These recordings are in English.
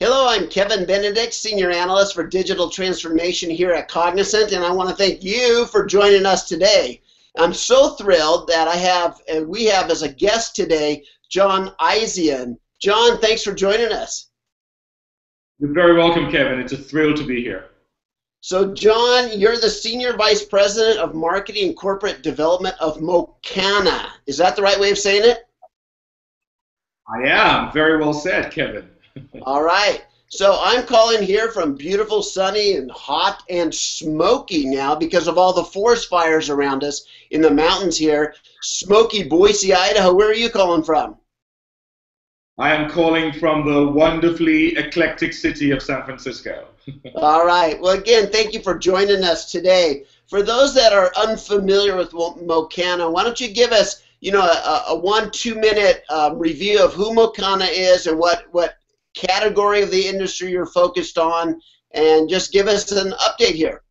Hello, I'm Kevin Benedict, Senior Analyst for Digital Transformation here at Cognizant, and I want to thank you for joining us today. I'm so thrilled that we have as a guest today, John Aisien. John, thanks for joining us. You're very welcome, Kevin. It's a thrill to be here. So, John, you're the Senior Vice President of Marketing and Corporate Development of Mocana. Is that the right way of saying it? I am. Very well said, Kevin. All right. So I'm calling here from beautiful, sunny, and hot and smoky now because of all the forest fires around us in the mountains here. Smoky Boise, Idaho. Where are you calling from? I am calling from the wonderfully eclectic city of San Francisco. All right. Well, again, thank you for joining us today. For those that are unfamiliar with Mocana, why don't you give us, a 1-2 minute review of who Mocana is and what category of the industry you're focused on, and just give us an update here.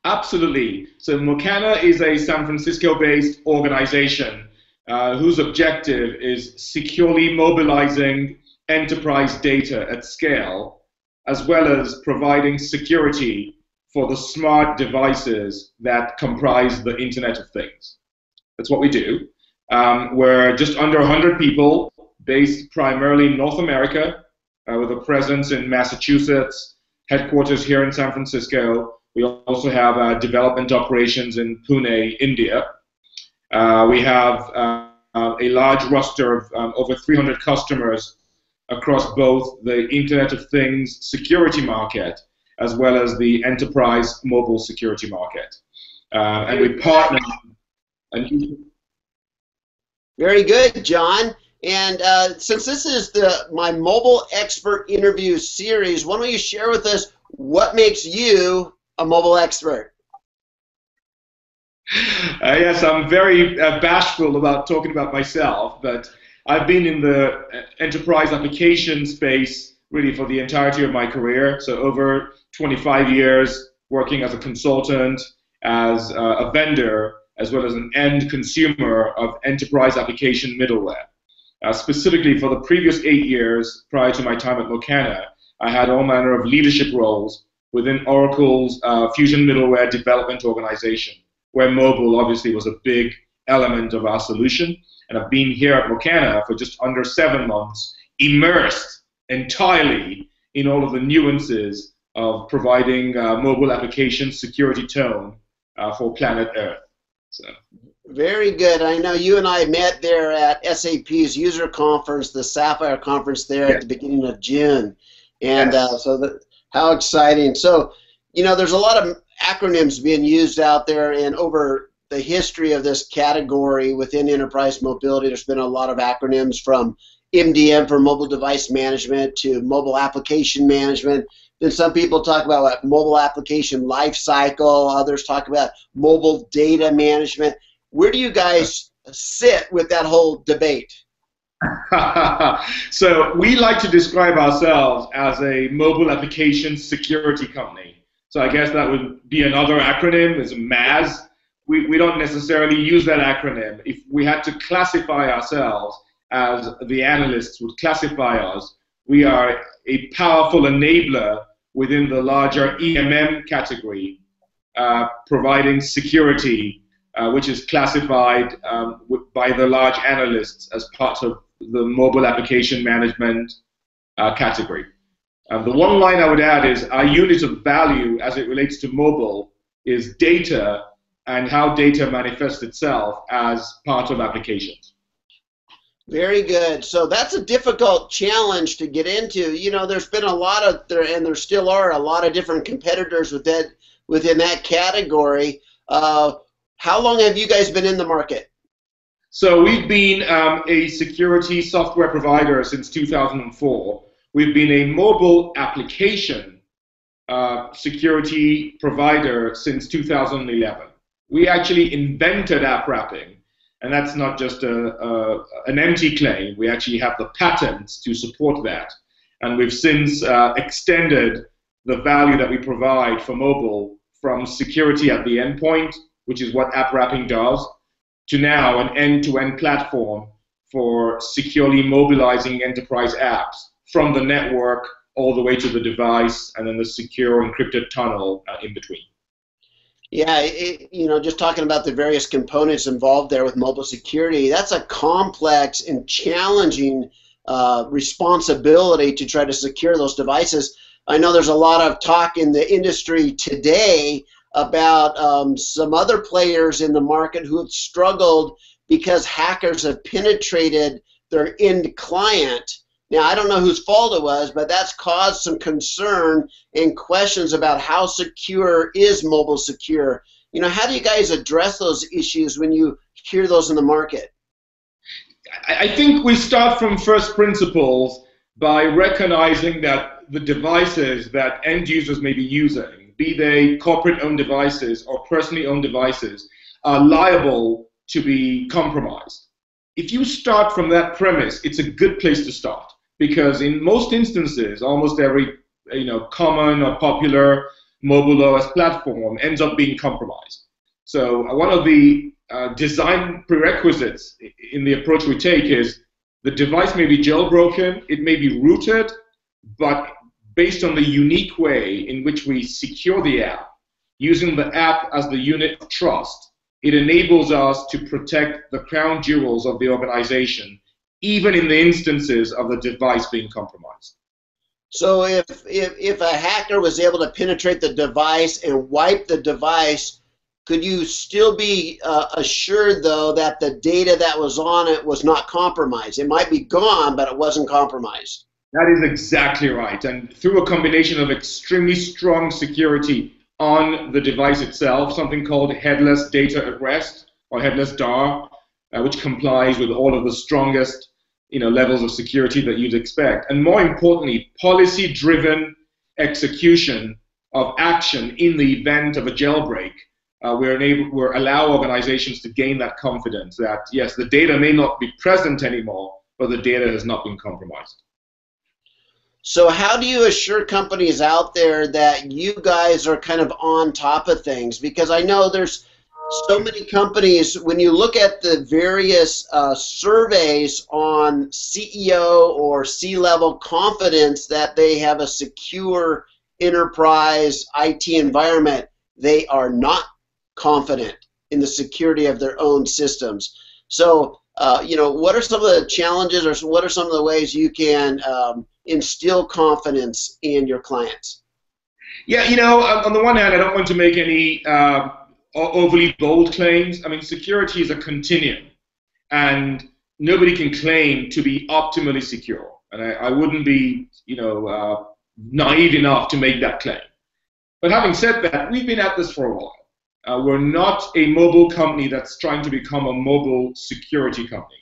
Absolutely. So Mocana is a San Francisco-based organization whose objective is securely mobilizing enterprise data at scale, as well as providing security for the smart devices that comprise the Internet of Things. That's what we do. We're just under 100 people, based primarily in North America, with a presence in Massachusetts, headquarters here in San Francisco. We also have development operations in Pune, India. We have a large roster of over 300 customers across both the Internet of Things security market as well as the enterprise mobile security market. And we partner. Very good, John. And since this is my Mobile Expert Interview series, why don't you share with us what makes you a mobile expert? Yes, I'm very bashful about talking about myself, but I've been in the enterprise application space really for the entirety of my career, so over 25 years working as a consultant, as a vendor, as well as an end consumer of enterprise application middleware. Specifically for the previous 8 years prior to my time at Mocana, I had all manner of leadership roles within Oracle's Fusion Middleware Development Organization, where mobile obviously was a big element of our solution. And I've been here at Mocana for just under 7 months, immersed entirely in all of the nuances of providing mobile application security tone for planet Earth. So. Very good. I know you and I met there at SAP's user conference, the Sapphire conference there at the beginning of June. And how exciting. So, there's a lot of acronyms being used out there, and over the history of this category within enterprise mobility, there's been a lot of acronyms from MDM for mobile device management to mobile application management. Then some people talk about what mobile application lifecycle, others talk about mobile data management. Where do you guys sit with that whole debate? So we like to describe ourselves as a mobile application security company. So I guess that would be another acronym, is MAS. We don't necessarily use that acronym. If we had to classify ourselves as the analysts would classify us, we are a powerful enabler within the larger EMM category, providing security, which is classified by the large analysts as part of the mobile application management category. The one line I would add is our unit of value as it relates to mobile is data and how data manifests itself as part of applications. Very good. So that's a difficult challenge to get into. There's been a lot of, and there still are a lot of different competitors within that category. How long have you guys been in the market? So we've been a security software provider since 2004. We've been a mobile application security provider since 2011. We actually invented app wrapping, and that's not just an empty claim. We actually have the patents to support that. And we've since extended the value that we provide for mobile from security at the endpoint, which is what app wrapping does, to now an end-to-end platform for securely mobilizing enterprise apps from the network all the way to the device, and then the secure encrypted tunnel in between. Yeah, just talking about the various components involved there with mobile security, that's a complex and challenging responsibility to try to secure those devices. I know there's a lot of talk in the industry today about some other players in the market who have struggled because hackers have penetrated their end client. Now, I don't know whose fault it was, but that's caused some concern and questions about how secure is mobile secure. How do you guys address those issues when you hear those in the market? I think we start from first principles by recognizing that the devices that end users may be using, be they corporate-owned devices or personally owned devices, are liable to be compromised. If you start from that premise, it's a good place to start, because in most instances, almost every common or popular mobile OS platform ends up being compromised. So one of the design prerequisites in the approach we take is the device may be jailbroken, it may be rooted, but based on the unique way in which we secure the app, using the app as the unit of trust, it enables us to protect the crown jewels of the organization, even in the instances of the device being compromised. So if a hacker was able to penetrate the device and wipe the device, could you still be assured, though, that the data that was on it was not compromised? It might be gone, but it wasn't compromised. That is exactly right. And through a combination of extremely strong security on the device itself, something called Headless Data at Rest, or Headless DAR, which complies with all of the strongest levels of security that you'd expect. And more importantly, policy-driven execution of action in the event of a jailbreak. We're allow organizations to gain that confidence that, yes, the data may not be present anymore, but the data has not been compromised. So how do you assure companies out there that you guys are kind of on top of things? Because I know there's so many companies, when you look at the various surveys on CEO or C-level confidence that they have a secure enterprise IT environment, they are not confident in the security of their own systems. So, what are some of the challenges, or what are some of the ways you can instill confidence in your clients? Yeah, on the one hand, I don't want to make any overly bold claims. I mean, security is a continuum, and nobody can claim to be optimally secure. And I wouldn't be, naive enough to make that claim. But having said that, we've been at this for a while. We're not a mobile company that's trying to become a mobile security company.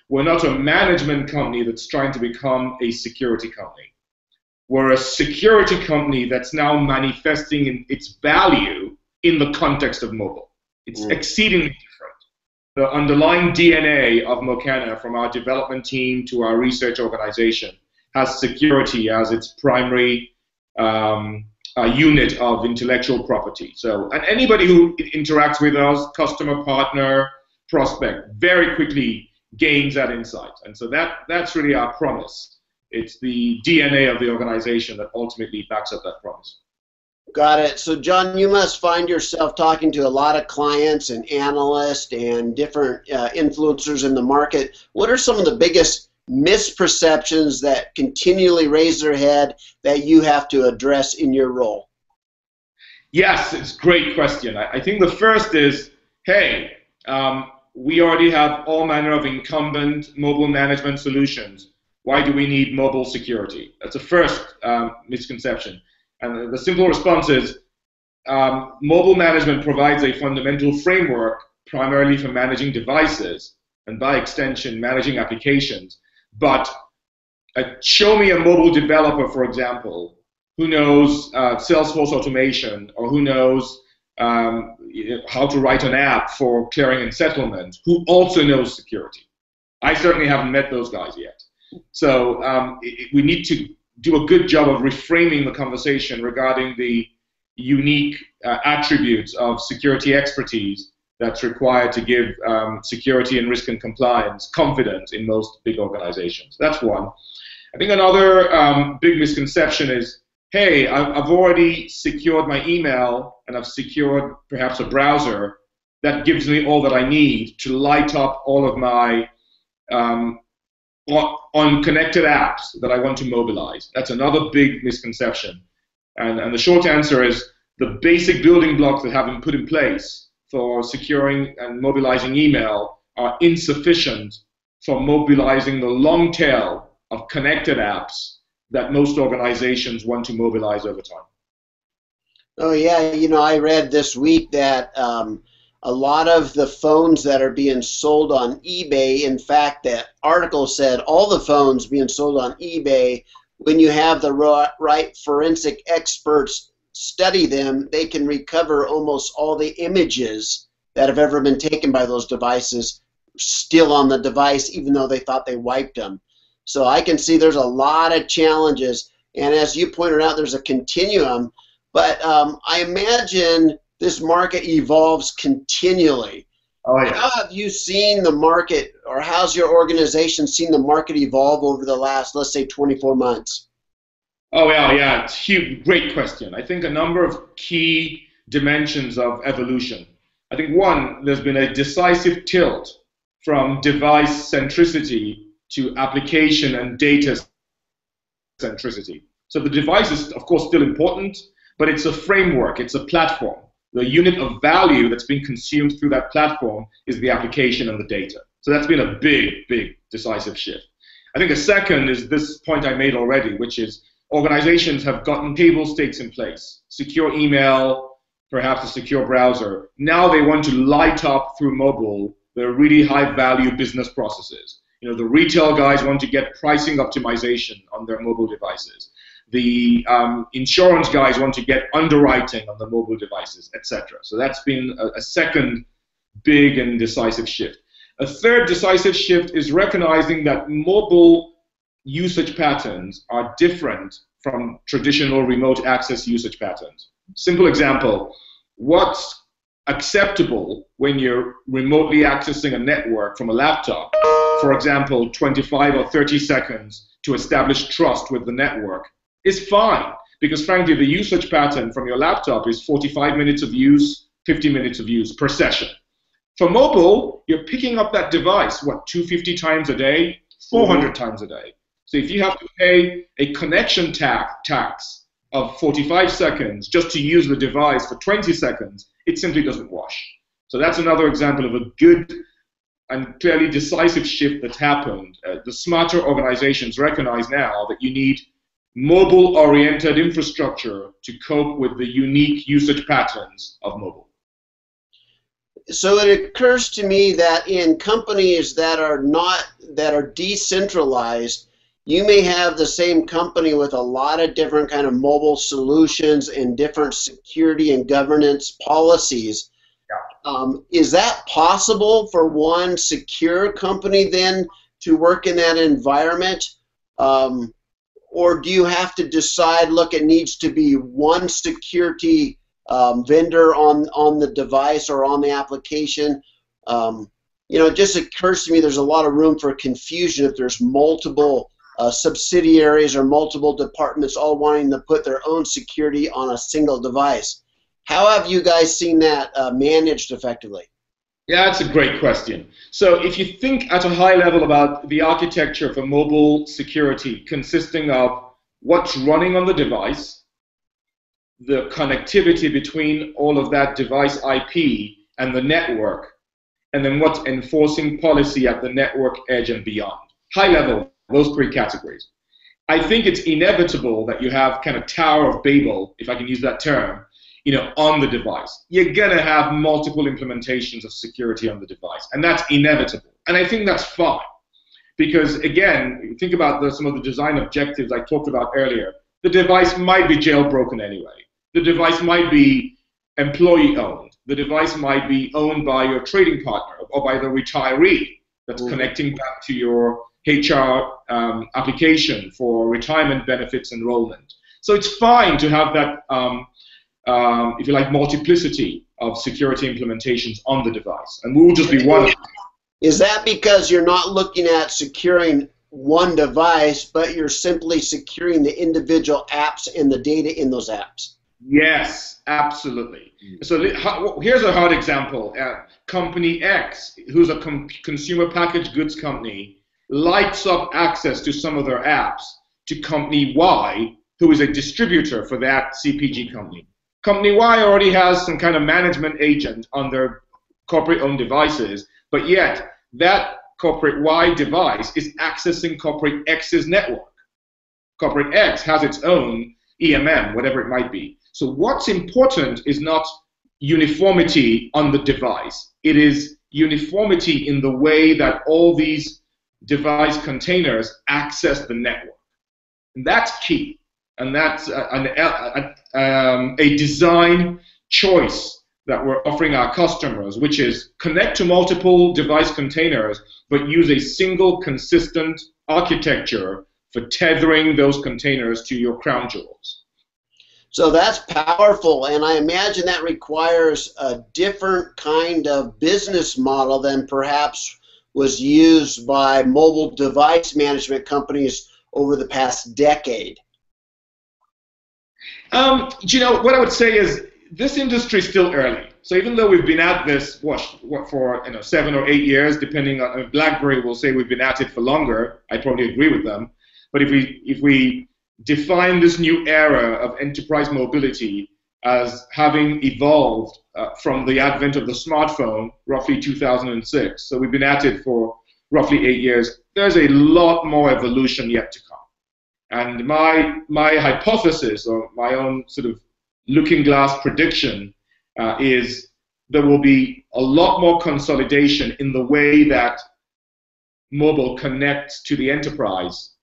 We're not a management company that's trying to become a security company. We're a security company that's now manifesting its value in the context of mobile. It's exceedingly different. The underlying DNA of Mocana, from our development team to our research organization, has security as its primary unit of intellectual property. So, and anybody who interacts with us, customer, partner, prospect, very quickly gains that insight. And so that's really our promise. It's the DNA of the organization that ultimately backs up that promise. Got it. So, John, you must find yourself talking to a lot of clients and analysts and different influencers in the market. What are some of the biggest misperceptions that continually raise their head that you have to address in your role? Yes, it's a great question. I think the first is, hey, we already have all manner of incumbent mobile management solutions. Why do we need mobile security? That's the first misconception. And the simple response is, mobile management provides a fundamental framework primarily for managing devices, and by extension, managing applications. But show me a mobile developer, for example, who knows Salesforce automation, or who knows how to write an app for clearing and settlement, who also knows security. I certainly haven't met those guys yet. So we need to do a good job of reframing the conversation regarding the unique attributes of security expertise that's required to give security and risk and compliance confidence in most big organizations. That's one. I think another big misconception is, hey, I've already secured my email and I've secured perhaps a browser that gives me all that I need to light up all of my unconnected apps that I want to mobilize. That's another big misconception. And the short answer is the basic building blocks that have been put in place for securing and mobilizing email are insufficient for mobilizing the long tail of connected apps that most organizations want to mobilize over time. Oh yeah, you know, I read this week that a lot of the phones that are being sold on eBay, in fact, that article said all the phones being sold on eBay, when you have the right forensic experts study them, they can recover almost all the images that have ever been taken by those devices still on the device, even though they thought they wiped them. So I can see there's a lot of challenges, and as you pointed out, there's a continuum, but I imagine this market evolves continually. Oh, yeah. How have you seen the market, or how's your organization seen the market evolve over the last, let's say, 24 months? Oh, yeah, it's huge, great question. I think a number of key dimensions of evolution. I think one, there's been a decisive tilt from device centricity to application and data centricity. So the device is, of course, still important, but it's a framework, it's a platform. The unit of value that's being consumed through that platform is the application and the data. So that's been a big, big decisive shift. I think a second is this point I made already, which is organizations have gotten table stakes in place. Secure email, perhaps a secure browser. Now they want to light up through mobile the really high value business processes. You know, the retail guys want to get pricing optimization on their mobile devices. The insurance guys want to get underwriting on the mobile devices, etc. So that's been a second big and decisive shift. A third decisive shift is recognizing that mobile usage patterns are different from traditional remote access usage patterns. Simple example, what's acceptable when you're remotely accessing a network from a laptop, for example, 25 or 30 seconds to establish trust with the network, is fine, because frankly the usage pattern from your laptop is 45 minutes of use, 50 minutes of use per session. For mobile, you're picking up that device, what, 250 times a day, 400 times a day. So if you have to pay a connection tax of 45 seconds just to use the device for 20 seconds, it simply doesn't wash. So that's another example of a good and clearly decisive shift that's happened. The smarter organizations recognize now that you need mobile-oriented infrastructure to cope with the unique usage patterns of mobile. So it occurs to me that in companies that are decentralized, you may have the same company with a lot of different kind of mobile solutions and different security and governance policies. Yeah. Is that possible for one secure company then to work in that environment? Or do you have to decide, look, it needs to be one security vendor on the device or on the application? You know, it just occurs to me there's a lot of room for confusion if there's multiple subsidiaries or multiple departments all wanting to put their own security on a single device. How have you guys seen that managed effectively? Yeah, that's a great question. So if you think at a high level about the architecture for mobile security consisting of what's running on the device, the connectivity between all of that device IP and the network, and then what's enforcing policy at the network edge and beyond. High level, those three categories. I think it's inevitable that you have kind of Tower of Babel, if I can use that term, you know, on the device. You're going to have multiple implementations of security on the device, and that's inevitable. And I think that's fine, because again, think about some of the design objectives I talked about earlier. The device might be jailbroken anyway. The device might be employee-owned. The device might be owned by your trading partner or by the retiree that's connecting back to your HR application for retirement benefits enrollment. So it's fine to have that if you like, multiplicity of security implementations on the device, and we will just be one of them. Is that because you're not looking at securing one device, but you're simply securing the individual apps and the data in those apps? Yes, absolutely. So here's a hard example. Company X, who's a consumer packaged goods company, lights up access to some of their apps to Company Y, who is a distributor for that CPG company. Company Y already has some kind of management agent on their corporate-owned devices, but yet that corporate Y device is accessing corporate X's network. Corporate X has its own EMM, whatever it might be. So what's important is not uniformity on the device. It is uniformity in the way that all these device containers access the network. And that's key. And that's a design choice that we're offering our customers, which is connect to multiple device containers, but use a single consistent architecture for tethering those containers to your crown jewels. So that's powerful, and I imagine that requires a different kind of business model than perhaps was used by mobile device management companies over the past decade. You know, what I would say is this industry is still early. So even though we've been at this for 7 or 8 years, depending on BlackBerry will say we've been at it for longer. I probably agree with them. But if we define this new era of enterprise mobility as having evolved from the advent of the smartphone, roughly 2006. So we've been at it for roughly 8 years. There's a lot more evolution yet to come. And my hypothesis, or my own sort of looking glass prediction, is there will be a lot more consolidation in the way that mobile connects to the enterprise.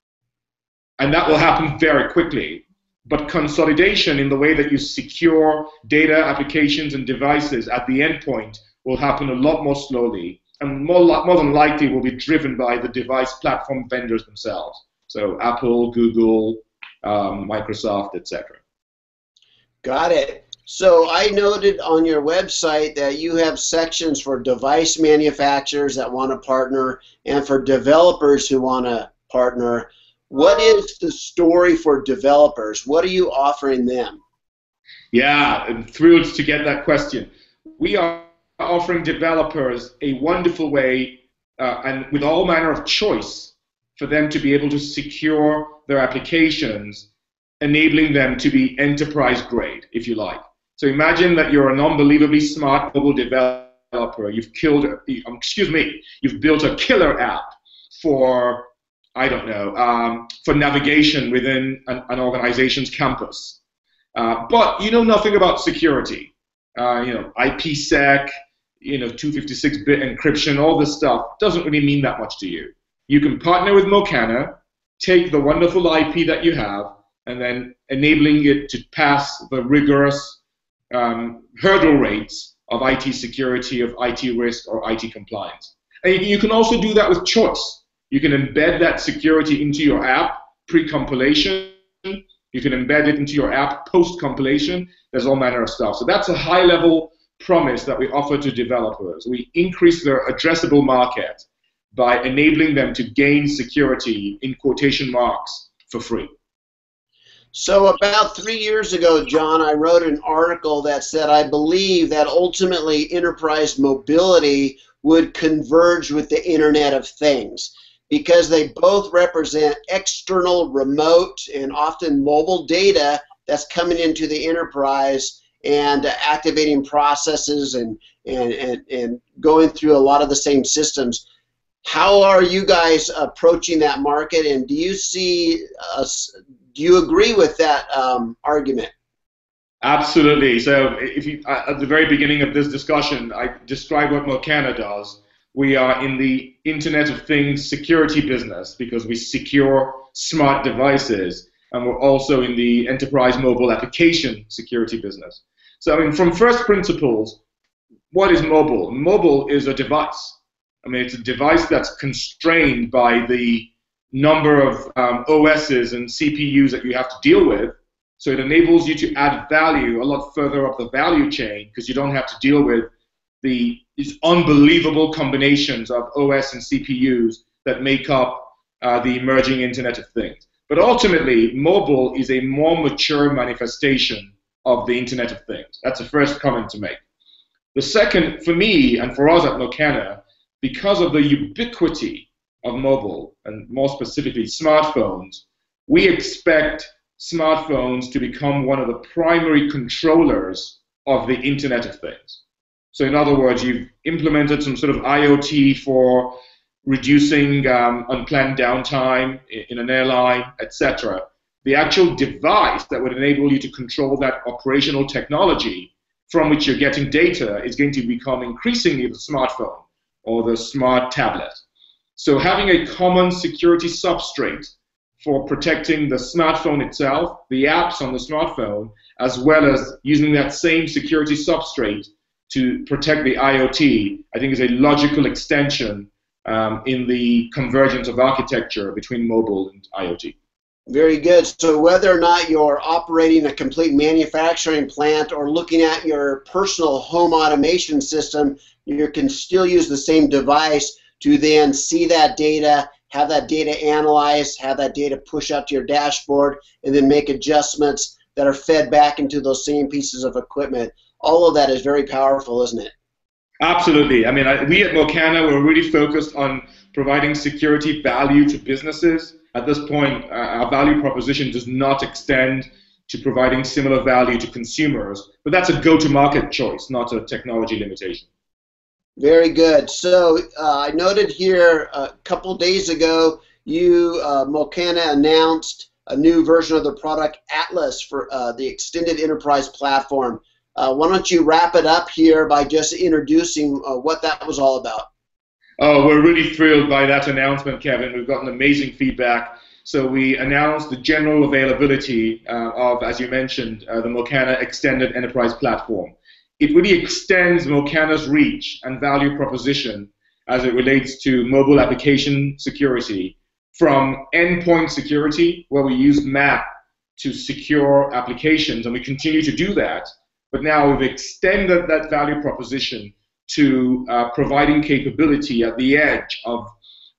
And that will happen very quickly. But consolidation in the way that you secure data, applications, and devices at the endpoint will happen a lot more slowly, and more than likely will be driven by the device platform vendors themselves. So Apple, Google, Microsoft, etc. Got it. So I noted on your website that you have sections for device manufacturers that want to partner and for developers who want to partner. What is the story for developers? What are you offering them? Yeah, I'm thrilled to get that question. We are offering developers a wonderful way and with all manner of choice for them to be able to secure their applications, enabling them to be enterprise grade, if you like. So imagine that you're an unbelievably smart mobile developer. You've built a killer app for, I don't know, for navigation within an organization's campus. But you know nothing about security. IPsec, 256-bit encryption, all this stuff doesn't really mean that much to you. You can partner with Mocana, take the wonderful IP that you have, and then enabling it to pass the rigorous hurdle rates of IT security, of IT risk, or IT compliance. And you can also do that with choice. You can embed that security into your app pre-compilation. You can embed it into your app post-compilation. There's all manner of stuff. So that's a high-level promise that we offer to developers. We increase their addressable market by enabling them to gain security, in quotation marks, for free. So about 3 years ago, John, I wrote an article that said I believe that ultimately enterprise mobility would converge with the Internet of Things, because they both represent external, remote, and often mobile data that's coming into the enterprise and activating processes and going through a lot of the same systems. How are you guys approaching that market, and do you agree with that argument? Absolutely. So at the very beginning of this discussion, I described what Mocana does. We are in the Internet of Things security business because we secure smart devices, and we're also in the enterprise mobile application security business. So I mean, from first principles, what is mobile? Mobile is a device. I mean, it's a device that's constrained by the number of OSs and CPUs that you have to deal with, So it enables you to add value a lot further up the value chain because you don't have to deal with these unbelievable combinations of OS and CPUs that make up the emerging Internet of Things. But ultimately, mobile is a more mature manifestation of the Internet of Things. That's the first comment to make. The second, for me and for us at Mocana, because of the ubiquity of mobile, and more specifically smartphones, we expect smartphones to become one of the primary controllers of the Internet of Things. So in other words, you've implemented some sort of IoT for reducing unplanned downtime in an airline, etc. The actual device that would enable you to control that operational technology from which you're getting data is going to become increasingly the smartphone or the smart tablet. So having a common security substrate for protecting the smartphone itself, the apps on the smartphone, as well as using that same security substrate to protect the IoT, I think is a logical extension in the convergence of architecture between mobile and IoT. Very good. So whether or not you're operating a complete manufacturing plant or looking at your personal home automation system, you can still use the same device to then see that data, have that data analyzed, have that data push out to your dashboard, and then make adjustments that are fed back into those same pieces of equipment. All of that is very powerful, isn't it? Absolutely. I mean, we at Mocana, we're really focused on providing security value to businesses. At this point, our value proposition does not extend to providing similar value to consumers, but that's a go-to-market choice, not a technology limitation. Very good. So I noted here a couple days ago, you, Mocana, announced a new version of the product, Atlas, for the Extended Enterprise Platform. Why don't you wrap it up here by just introducing what that was all about? Oh, we're really thrilled by that announcement, Kevin. We've gotten amazing feedback. So we announced the general availability of, as you mentioned, the Mocana Extended Enterprise Platform. It really extends Mocana's reach and value proposition as it relates to mobile application security from endpoint security, where we use MAP to secure applications, and we continue to do that. But now we've extended that value proposition to providing capability at the edge of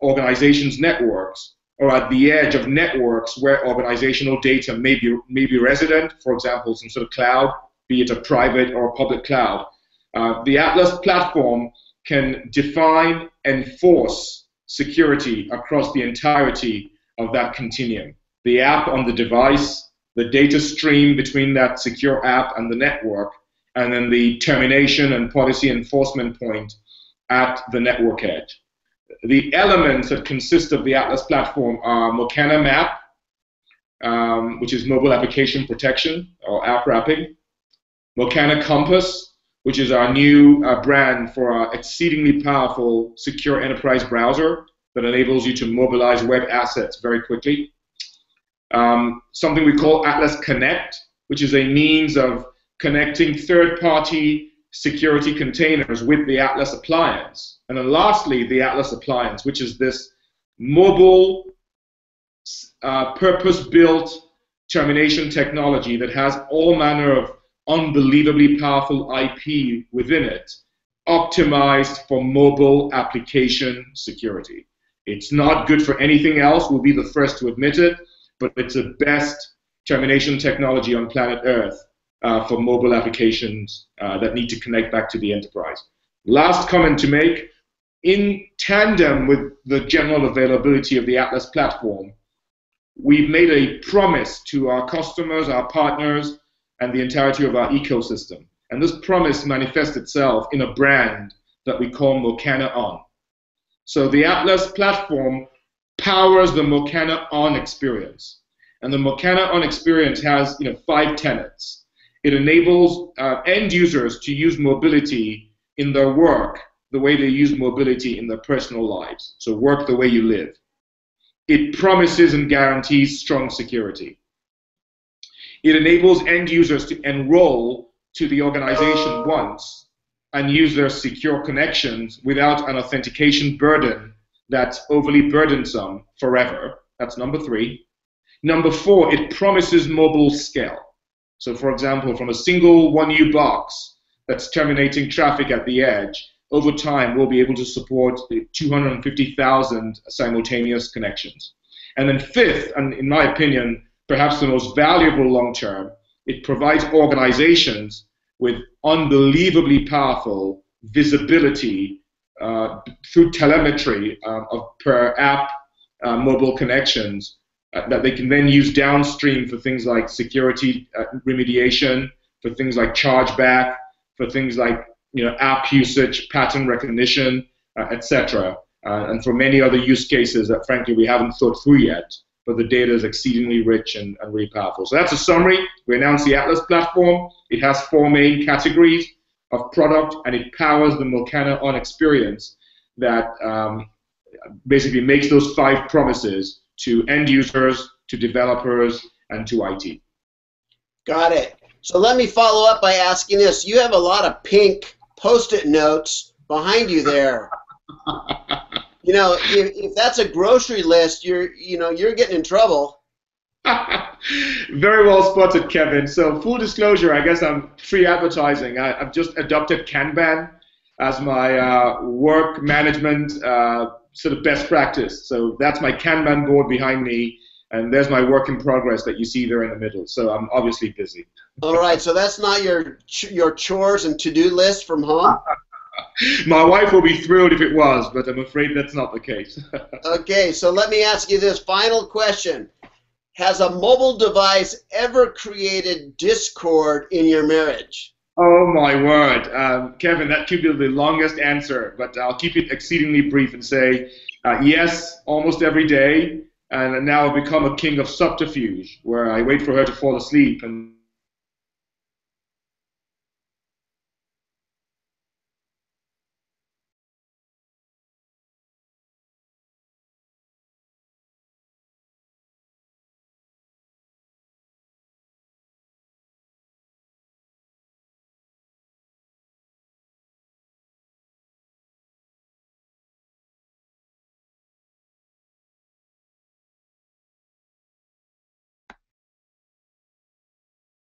organizations' networks, or at the edge of networks where organizational data may be resident, for example, some sort of cloud, be it a private or a public cloud. The Atlas platform can define and enforce security across the entirety of that continuum. The app on the device, the data stream between that secure app and the network, and then the termination and policy enforcement point at the network edge. The elements that consist of the Atlas platform are Mocana MAP, which is mobile application protection or app wrapping, Mocana Compass, which is our new brand for our exceedingly powerful secure enterprise browser that enables you to mobilize web assets very quickly. Something we call Atlas Connect, which is a means of connecting third-party security containers with the Atlas appliance. And then lastly, the Atlas appliance, which is this mobile, purpose-built termination technology that has all manner of unbelievably powerful IP within it, optimized for mobile application security. It's not good for anything else, we'll be the first to admit it, but it's the best termination technology on planet Earth for mobile applications that need to connect back to the enterprise. Last comment to make, in tandem with the general availability of the Atlas platform, we've made a promise to our customers, our partners, and the entirety of our ecosystem. And this promise manifests itself in a brand that we call Mocana On. So the Atlas platform powers the Mocana On experience. And the Mocana On experience has 5 tenets. It enables end users to use mobility in their work the way they use mobility in their personal lives. So work the way you live. It promises and guarantees strong security. It enables end users to enroll to the organization once and use their secure connections without an authentication burden that's overly burdensome forever. That's number 3. Number 4, it promises mobile scale. So for example, from a single 1U box that's terminating traffic at the edge, over time we'll be able to support 250,000 simultaneous connections. And then fifth, and in my opinion, perhaps the most valuable long term, it provides organizations with unbelievably powerful visibility through telemetry of per app mobile connections that they can then use downstream for things like security remediation, for things like chargeback, for things like app usage, pattern recognition, etc. And for many other use cases that frankly we haven't thought through yet, but the data is exceedingly rich and really powerful. So that's a summary. We announced the Atlas platform. It has 4 main categories of product, and it powers the Mocana on experience that basically makes those 5 promises to end users, to developers, and to IT. Got it. So let me follow up by asking this. You have a lot of pink Post-it notes behind you there. If that's a grocery list, you're getting in trouble. Very well spotted, Kevin. So full disclosure, I guess I'm free advertising. I've just adopted Kanban as my work management sort of best practice. So that's my Kanban board behind me, and there's my work in progress that you see there in the middle. So I'm obviously busy. All right, so that's not your chores and to-do list from home? My wife will be thrilled if it was, but I'm afraid that's not the case. Okay, so let me ask you this final question. Has a mobile device ever created discord in your marriage? Oh my word. Kevin, that could be the longest answer, but I'll keep it exceedingly brief and say yes, almost every day, and now I've become a king of subterfuge, where I wait for her to fall asleep and